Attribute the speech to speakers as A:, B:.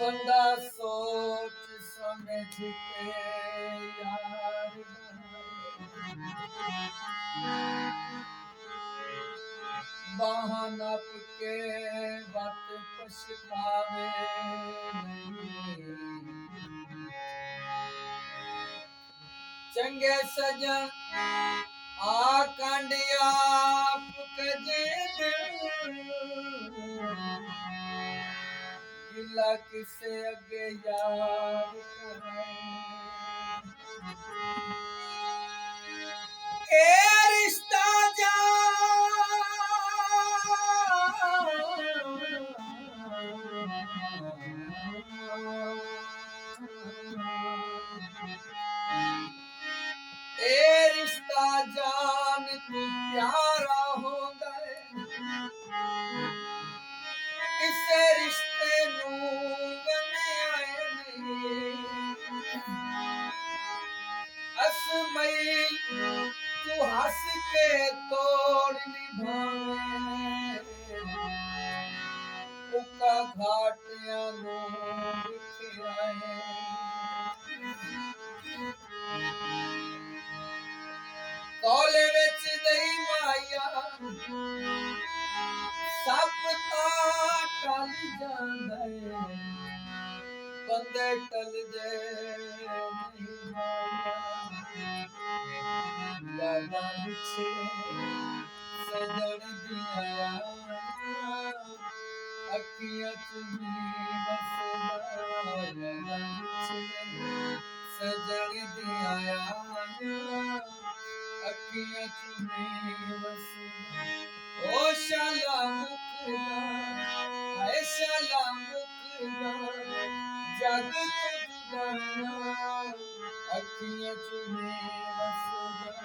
A: बंदा सोच समझ के यार बहाना के बात पछतावे नहीं। चंगे सजन आकंडिया गिला किसे अगे यार ए रिश्ता जा ए रिश्ता जान तू प्यारा हो गए इसे रिश्ते नू बनाए नहीं असमई तू हंस के तोड़ निभाए उका घाटिया नू बिखराए कौले विच दई माया सप टल जांदा बंदे टल दे नहीं यादा विच सजण दिया अखियां चुनी वसदा यादा विच सजण दिया अखियां चुनी वसदा ओ शाला मुकदा ऐ शाला मुकदा जग तो जुदाना अखियां चुनी वसदा